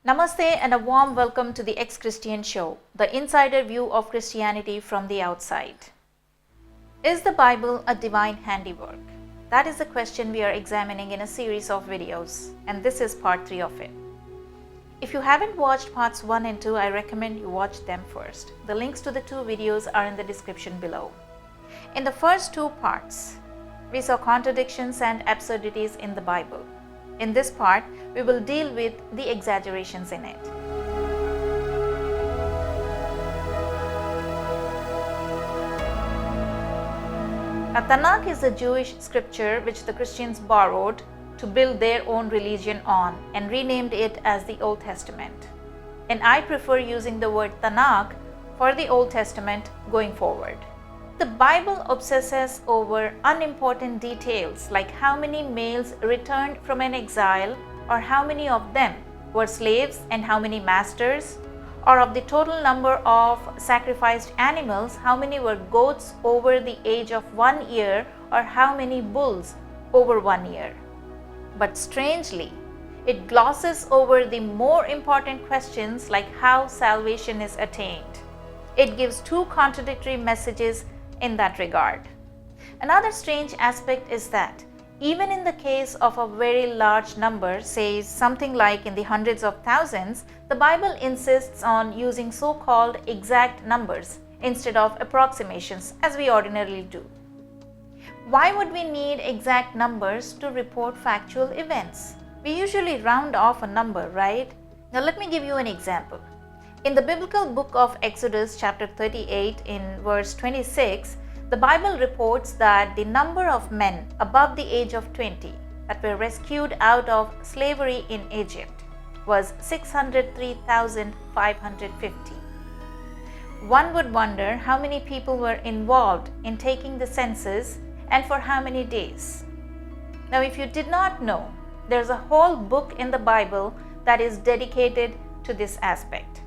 Namaste and a warm welcome to the Ex-Christian Show, the insider view of Christianity from the outside. Is the Bible a divine handiwork? That is the question we are examining in a series of videos, and this is part 3 of it. If you haven't watched parts 1 and 2, I recommend you watch them first. The links to the 2 videos are in the description below. In the first 2 parts, we saw contradictions and absurdities in the Bible. In this part, we will deal with the exaggerations in it. A Tanakh is a Jewish scripture which the Christians borrowed to build their own religion on and renamed it as the Old Testament. And I prefer using the word Tanakh for the Old Testament going forward. The Bible obsesses over unimportant details like how many males returned from an exile, or how many of them were slaves and how many masters, or of the total number of sacrificed animals, how many were goats over the age of 1 year, or how many bulls over 1 year. But strangely, it glosses over the more important questions like how salvation is attained. It gives 2 contradictory messages in that regard. Another strange aspect is that even in the case of a very large number, say something like in the hundreds of thousands, the Bible insists on using so-called exact numbers instead of approximations as we ordinarily do. Why would we need exact numbers to report factual events? We usually round off a number, right? Now let me give you an example. In the biblical book of Exodus chapter 38 in verse 26, the Bible reports that the number of men above the age of 20 that were rescued out of slavery in Egypt was 603,550. One would wonder how many people were involved in taking the census and for how many days. Now, if you did not know, there's a whole book in the Bible that is dedicated to this aspect.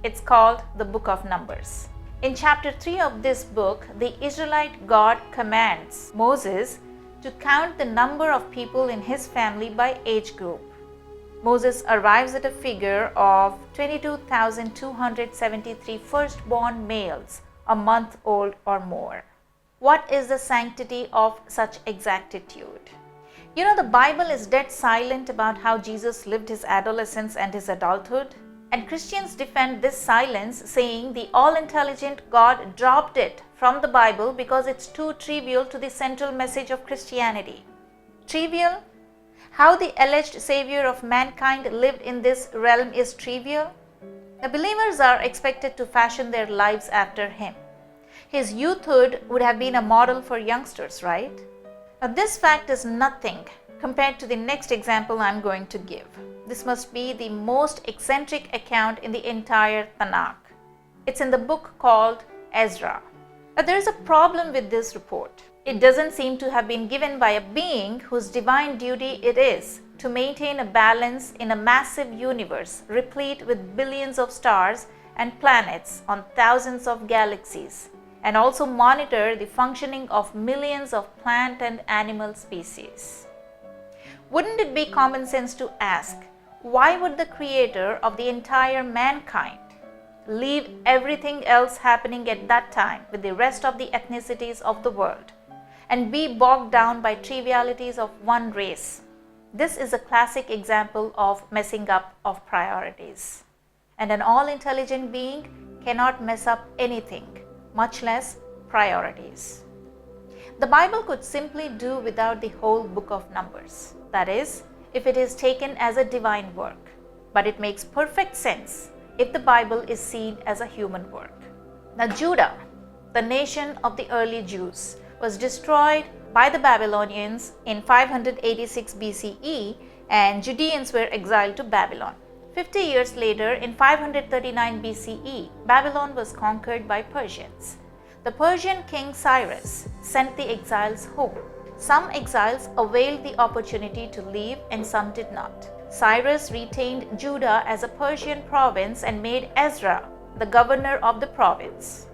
It's called the Book of Numbers. In chapter 3 of this book, the Israelite God commands Moses to count the number of people in his family by age group. Moses arrives at a figure of 22,273 firstborn males, a month old or more. What is the sanctity of such exactitude? You know, the Bible is dead silent about how Jesus lived his adolescence and his adulthood. And Christians defend this silence, saying the all-intelligent God dropped it from the Bible because it's too trivial to the central message of Christianity. Trivial? How the alleged Savior of mankind lived in this realm is trivial? The believers are expected to fashion their lives after him. His youthhood would have been a model for youngsters, right? Now, this fact is nothing compared to the next example I'm going to give. This must be the most eccentric account in the entire Tanakh. It's in the book called Ezra. But there is a problem with this report. It doesn't seem to have been given by a being whose divine duty it is to maintain a balance in a massive universe replete with billions of stars and planets on thousands of galaxies, and also monitor the functioning of millions of plant and animal species. Wouldn't it be common sense to ask, why would the creator of the entire mankind leave everything else happening at that time with the rest of the ethnicities of the world and be bogged down by trivialities of one race? This is a classic example of messing up of priorities. And an all-intelligent being cannot mess up anything, much less priorities. The Bible could simply do without the whole book of Numbers. That is, if it is taken as a divine work. But it makes perfect sense if the Bible is seen as a human work. Now, Judah, the nation of the early Jews, was destroyed by the Babylonians in 586 BCE, and Judeans were exiled to Babylon. 50 years later, in 539 BCE, Babylon was conquered by Persians. The Persian king Cyrus sent the exiles home. Some exiles availed the opportunity to leave and some did not. Cyrus retained Judah as a Persian province and made Ezra the governor of the province.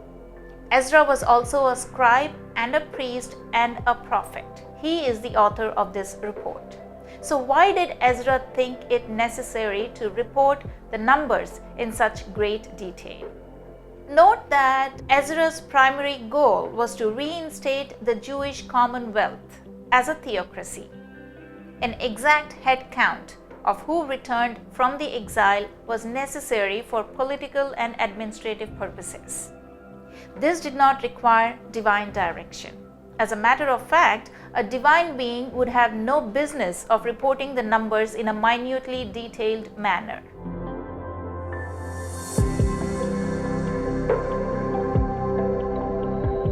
Ezra was also a scribe and a priest and a prophet. He is the author of this report. So why did Ezra think it necessary to report the numbers in such great detail? Note that Ezra's primary goal was to reinstate the Jewish commonwealth as a theocracy. An exact head count of who returned from the exile was necessary for political and administrative purposes. This did not require divine direction. As a matter of fact, a divine being would have no business of reporting the numbers in a minutely detailed manner.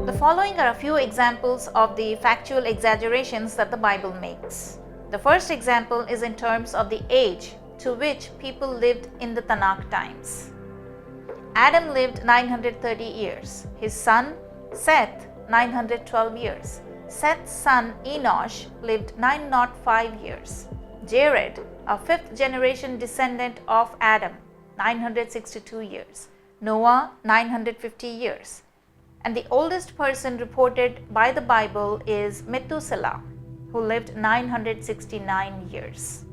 The following are a few examples of the factual exaggerations that the Bible makes. The first example is in terms of the age to which people lived in the Tanakh times. Adam lived 930 years. His son Seth 912 years. Seth's son Enosh lived 905 years. Jared, a fifth generation descendant of Adam, 962 years. Noah, 950 years. And the oldest person reported by the Bible is Methuselah, who lived 969 years.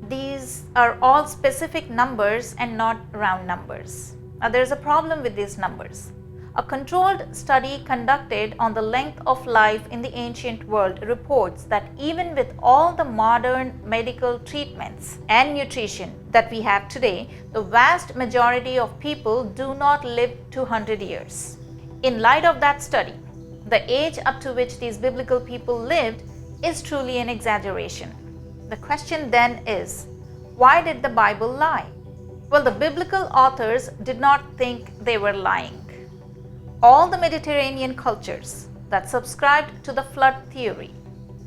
These are all specific numbers and not round numbers. Now, there is a problem with these numbers. A controlled study conducted on the length of life in the ancient world reports that even with all the modern medical treatments and nutrition that we have today, the vast majority of people do not live 200 years. In light of that study, the age up to which these biblical people lived is truly an exaggeration. The question then is, why did the Bible lie? Well, the biblical authors did not think they were lying. All the Mediterranean cultures that subscribed to the flood theory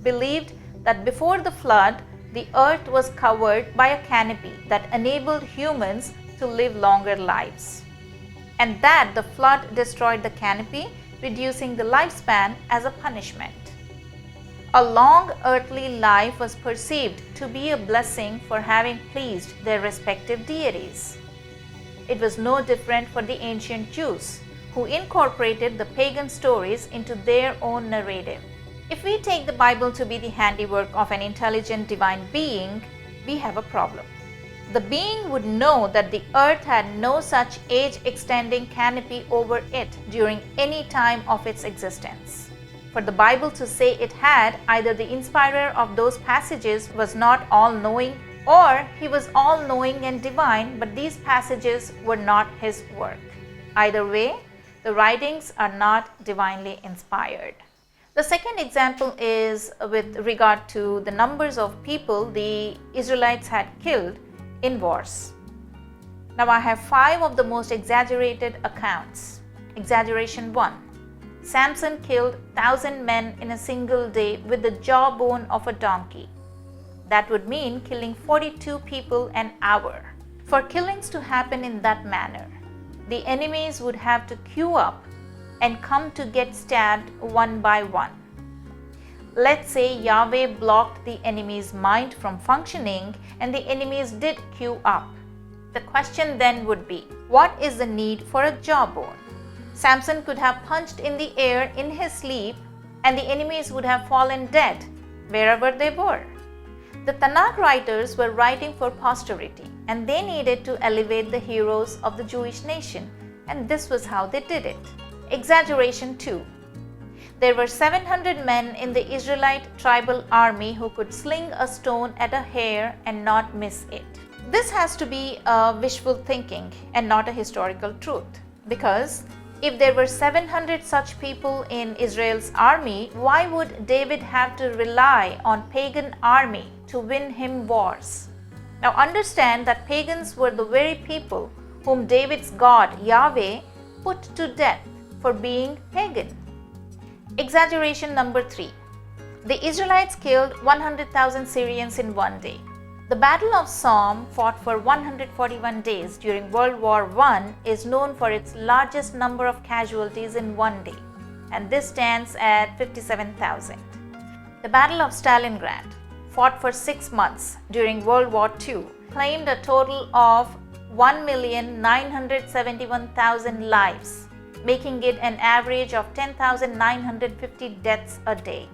believed that before the flood, the earth was covered by a canopy that enabled humans to live longer lives, and that the flood destroyed the canopy, reducing the lifespan as a punishment. A long earthly life was perceived to be a blessing for having pleased their respective deities. It was no different for the ancient Jews, who incorporated the pagan stories into their own narrative. If we take the Bible to be the handiwork of an intelligent divine being, we have a problem. The being would know that the earth had no such age-extending canopy over it during any time of its existence. For the Bible to say it had, either the inspirer of those passages was not all-knowing, or he was all-knowing and divine, but these passages were not his work. Either way, the writings are not divinely inspired. The second example is with regard to the numbers of people the Israelites had killed in wars. Now I have 5 of the most exaggerated accounts. Exaggeration 1. Samson killed 1,000 men in a single day with the jawbone of a donkey. That would mean killing 42 people an hour. For killings to happen in that manner, the enemies would have to queue up and come to get stabbed one by one. Let's say Yahweh blocked the enemy's mind from functioning and the enemies did queue up. The question then would be, what is the need for a jawbone? Samson could have punched in the air in his sleep and the enemies would have fallen dead wherever they were. The Tanakh writers were writing for posterity and they needed to elevate the heroes of the Jewish nation, and this was how they did it. Exaggeration 2. There were 700 men in the Israelite tribal army who could sling a stone at a hare and not miss it. This has to be wishful thinking and not a historical truth, because if there were 700 such people in Israel's army, why would David have to rely on pagan army to win him wars? Now understand that pagans were the very people whom David's God, Yahweh, put to death for being pagan. Exaggeration number 3. The Israelites killed 100,000 Syrians in one day. The Battle of Somme, fought for 141 days during World War I, is known for its largest number of casualties in one day, and this stands at 57,000. The Battle of Stalingrad, fought for 6 months during World War II, claimed a total of 1,971,000 lives, making it an average of 10,950 deaths a day.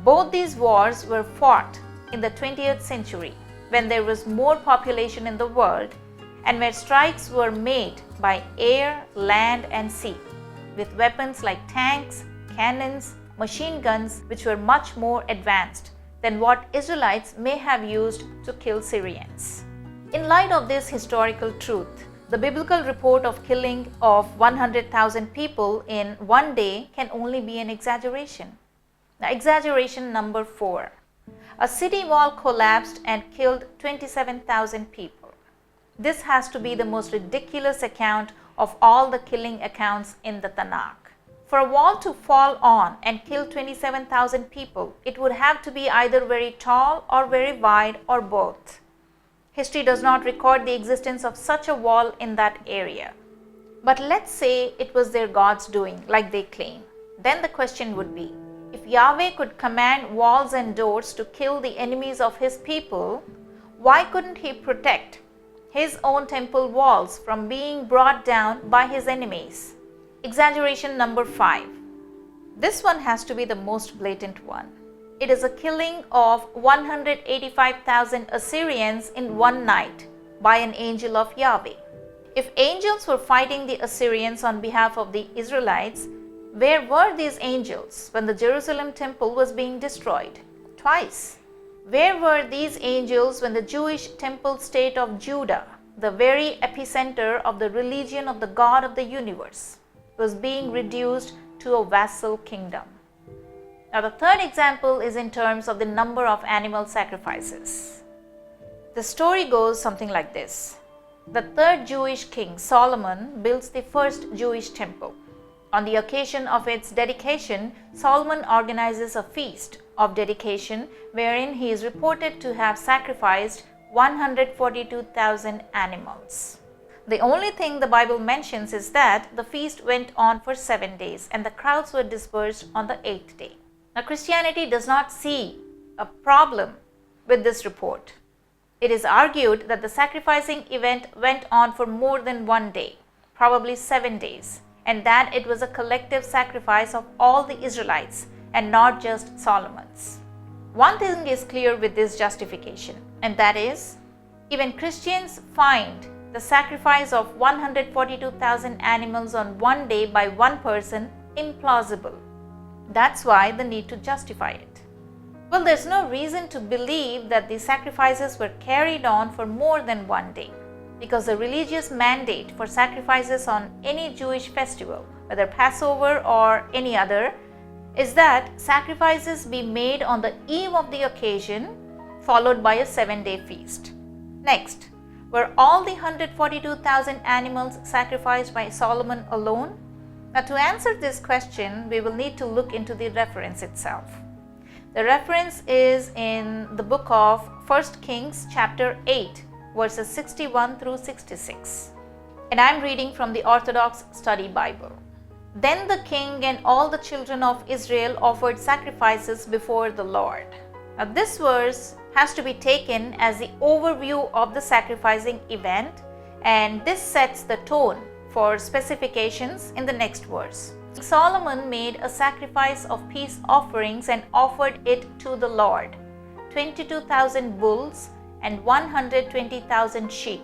Both these wars were fought in the 20th century, when there was more population in the world and where strikes were made by air, land and sea, with weapons like tanks, cannons, machine guns, which were much more advanced than what Israelites may have used to kill Syrians. In light of this historical truth, the biblical report of killing of 100,000 people in one day can only be an exaggeration. Now, exaggeration number 4. A city wall collapsed and killed 27,000 people. This has to be the most ridiculous account of all the killing accounts in the Tanakh. For a wall to fall on and kill 27,000 people, it would have to be either very tall or very wide or both. History does not record the existence of such a wall in that area. But let's say it was their God's doing, like they claim. Then the question would be, if Yahweh could command walls and doors to kill the enemies of his people, why couldn't he protect his own temple walls from being brought down by his enemies? Exaggeration number 5. This one has to be the most blatant one. It is a killing of 185,000 Assyrians in one night by an angel of Yahweh. If angels were fighting the Assyrians on behalf of the Israelites, where were these angels when the Jerusalem temple was being destroyed? Twice. Where were these angels when the Jewish temple state of Judah, the very epicenter of the religion of the God of the universe, was being reduced to a vassal kingdom? Now, the third example is in terms of the number of animal sacrifices. The story goes something like this. The third Jewish king, Solomon, builds the first Jewish temple. On the occasion of its dedication, Solomon organizes a feast of dedication wherein he is reported to have sacrificed 142,000 animals. The only thing the Bible mentions is that the feast went on for 7 days and the crowds were dispersed on the 8th day. Now, Christianity does not see a problem with this report. It is argued that the sacrificing event went on for more than 1 day, probably 7 days, and that it was a collective sacrifice of all the Israelites and not just Solomon's. One thing is clear with this justification, and that is, even Christians find the sacrifice of 142,000 animals on one day by one person implausible. That's why the need to justify it. Well, there's no reason to believe that the sacrifices were carried on for more than 1 day, because the religious mandate for sacrifices on any Jewish festival, whether Passover or any other, is that sacrifices be made on the eve of the occasion, followed by a 7-day feast. Next, were all the 142,000 animals sacrificed by Solomon alone? Now, to answer this question, we will need to look into the reference itself. The reference is in the book of 1 Kings chapter 8, verses 61 through 66. And I'm reading from the Orthodox Study Bible. Then the king and all the children of Israel offered sacrifices before the Lord. Now, this verse has to be taken as the overview of the sacrificing event, and this sets the tone for specifications in the next verse. Solomon made a sacrifice of peace offerings and offered it to the Lord, 22,000 bulls and 120,000 sheep.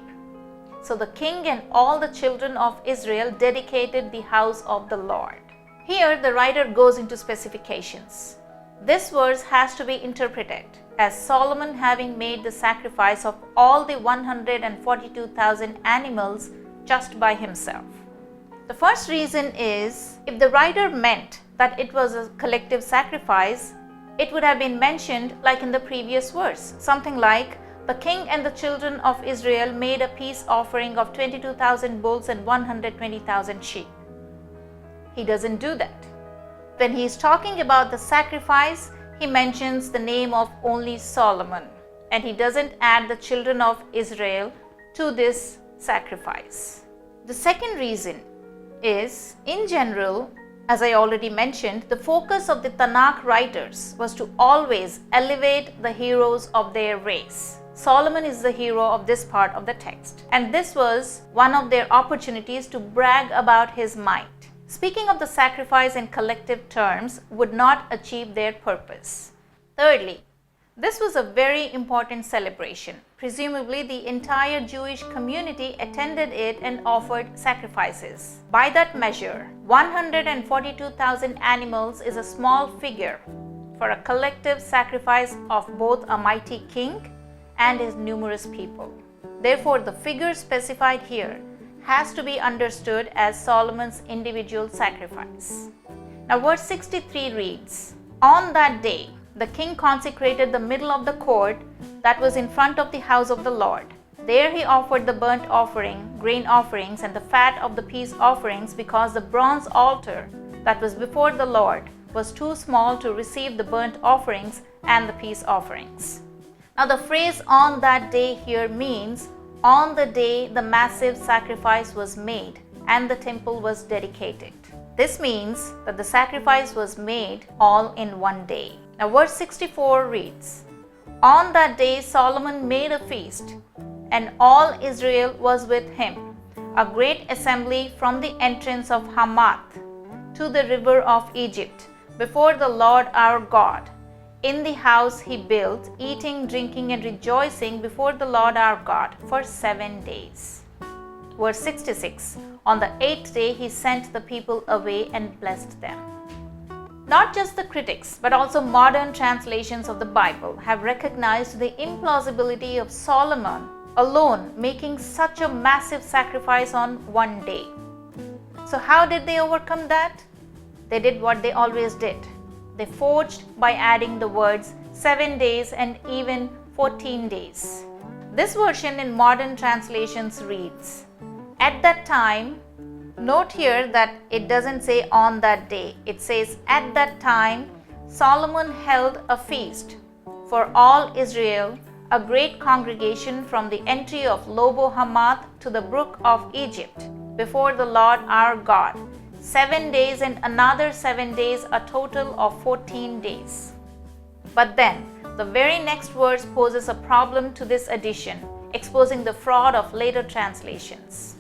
So the king and all the children of Israel dedicated the house of the Lord. Here the writer goes into specifications. This verse has to be interpreted as Solomon having made the sacrifice of all the 142,000 animals just by himself. The first reason is, if the writer meant that it was a collective sacrifice, it would have been mentioned like in the previous verse, something like, the king and the children of Israel made a peace offering of 22,000 bulls and 120,000 sheep. He doesn't do that. When he is talking about the sacrifice, he mentions the name of only Solomon, and he doesn't add the children of Israel to this sacrifice. The second reason is, in general, as I already mentioned, the focus of the Tanakh writers was to always elevate the heroes of their race. Solomon is the hero of this part of the text, and this was one of their opportunities to brag about his might. Speaking of the sacrifice in collective terms would not achieve their purpose. Thirdly, This was a very important celebration. Presumably, the entire Jewish community attended it and offered sacrifices. By that measure, 142,000 animals is a small figure for a collective sacrifice of both a mighty king and his numerous people. Therefore, the figure specified here has to be understood as Solomon's individual sacrifice. Now, verse 63 reads, "On that day, the king consecrated the middle of the court that was in front of the house of the Lord. There he offered the burnt offering, grain offerings, and the fat of the peace offerings, because the bronze altar that was before the Lord was too small to receive the burnt offerings and the peace offerings." Now, the phrase "on that day" here means on the day the massive sacrifice was made and the temple was dedicated. This means that the sacrifice was made all in one day. Now, verse 64 reads, "On that day Solomon made a feast, and all Israel was with him, a great assembly from the entrance of Hamath to the river of Egypt, before the Lord our God. In the house he built, eating, drinking, and rejoicing before the Lord our God for 7 days." Verse 66, "On the 8th day he sent the people away and blessed them." Not just the critics, but also modern translations of the Bible have recognized the implausibility of Solomon alone making such a massive sacrifice on one day. So how did they overcome that? They did what they always did. They forged by adding the words 7 days and even 14 days. This version in modern translations reads, "At that time," note here that it doesn't say "on that day," it says "at that time Solomon held a feast for all Israel, a great congregation from the entry of Lobo Hamath to the brook of Egypt, before the Lord our God. 7 days and another 7 days, a total of 14 days." But then, the very next verse poses a problem to this addition, exposing the fraud of later translations.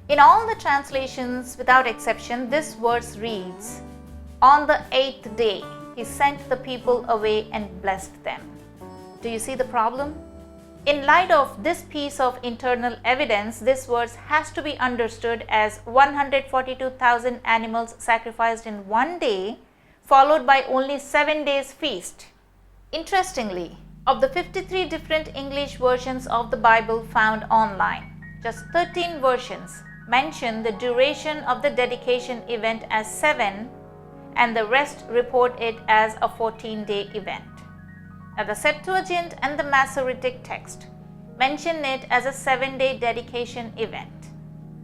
In all the translations, without exception, this verse reads, "On the 8th day, he sent the people away and blessed them." Do you see the problem? In light of this piece of internal evidence, this verse has to be understood as 142,000 animals sacrificed in one day, followed by only 7 days feast. Interestingly, of the 53 different English versions of the Bible found online, just 13 versions mention the duration of the dedication event as 7, and the rest report it as a 14-day event. Now, the Septuagint and the Masoretic text mention it as a 7-day dedication event.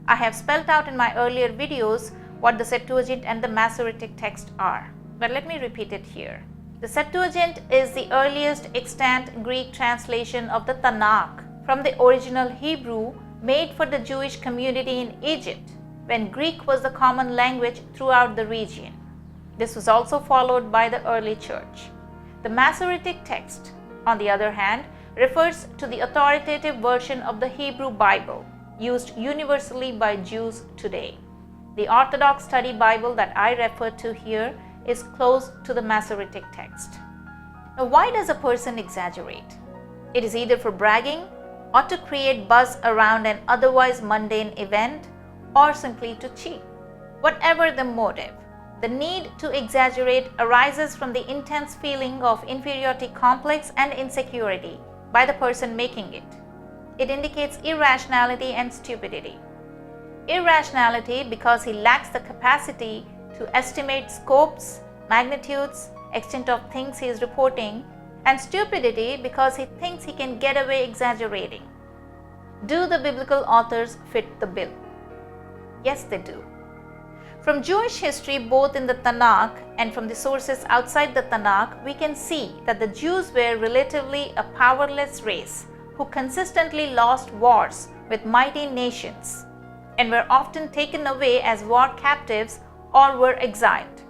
I have spelled out in my earlier videos what the Septuagint and the Masoretic text are, but let me repeat it here. The Septuagint is the earliest extant Greek translation of the Tanakh from the original Hebrew, made for the Jewish community in Egypt when Greek was the common language throughout the region. This was also followed by the early church. The Masoretic text, on the other hand, refers to the authoritative version of the Hebrew Bible, used universally by Jews today. The Orthodox Study Bible that I refer to here is close to the Masoretic text. Now, why does a person exaggerate? It is either for bragging, or to create buzz around an otherwise mundane event, or simply to cheat. Whatever the motive, the need to exaggerate arises from the intense feeling of inferiority complex and insecurity by the person making it. It indicates irrationality and stupidity. Irrationality because he lacks the capacity to estimate scopes, magnitudes, extent of things he is reporting, and stupidity because he thinks he can get away exaggerating. Do the biblical authors fit the bill? Yes, they do. From Jewish history, both in the Tanakh and from the sources outside the Tanakh, we can see that the Jews were relatively a powerless race who consistently lost wars with mighty nations and were often taken away as war captives or were exiled.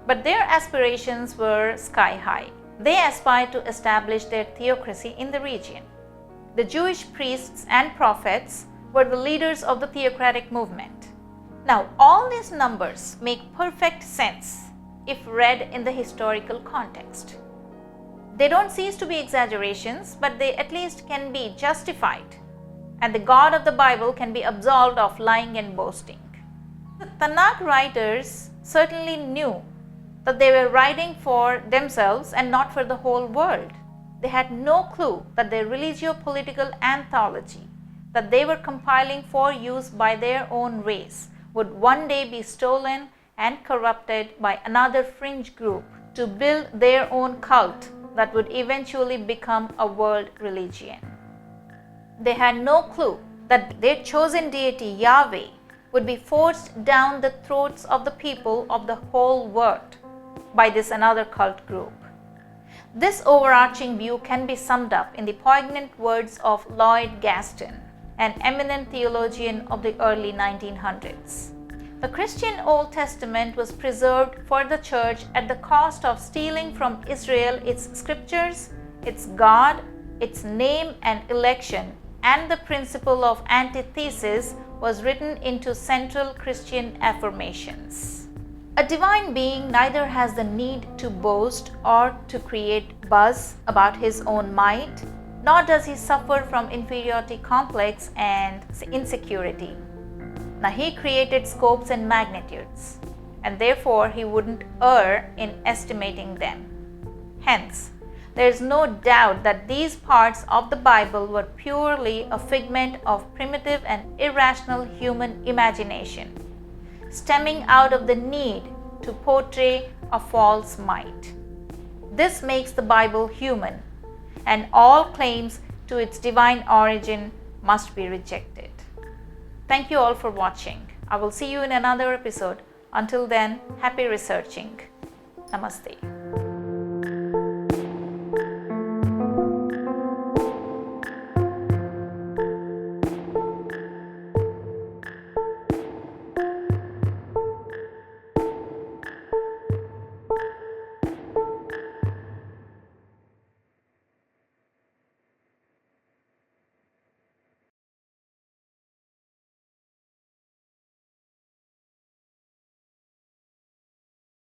But their aspirations were sky high. They aspired to establish their theocracy in the region. The Jewish priests and prophets were the leaders of the theocratic movement. Now, all these numbers make perfect sense if read in the historical context. They don't cease to be exaggerations, but they at least can be justified, and the God of the Bible can be absolved of lying and boasting. The Tanakh writers certainly knew that they were writing for themselves and not for the whole world. They had no clue that their religio-political anthology that they were compiling for use by their own race would one day be stolen and corrupted by another fringe group to build their own cult that would eventually become a world religion. They had no clue that their chosen deity, Yahweh, would be forced down the throats of the people of the whole world by this another cult group. This overarching view can be summed up in the poignant words of Lloyd Gaston, an eminent theologian of the early 1900s. The Christian Old Testament was preserved for the church at the cost of stealing from Israel its scriptures, its God, its name and election, and the principle of antithesis was written into central Christian affirmations. A divine being neither has the need to boast or to create buzz about his own might, nor does he suffer from inferiority complex and insecurity. Now, he created scopes and magnitudes, and therefore he wouldn't err in estimating them. Hence, there is no doubt that these parts of the Bible were purely a figment of primitive and irrational human imagination, stemming out of the need to portray a false might. This makes the Bible human, and all claims to its divine origin must be rejected. Thank you all for watching. I will see you in another episode. Until then, happy researching. Namaste.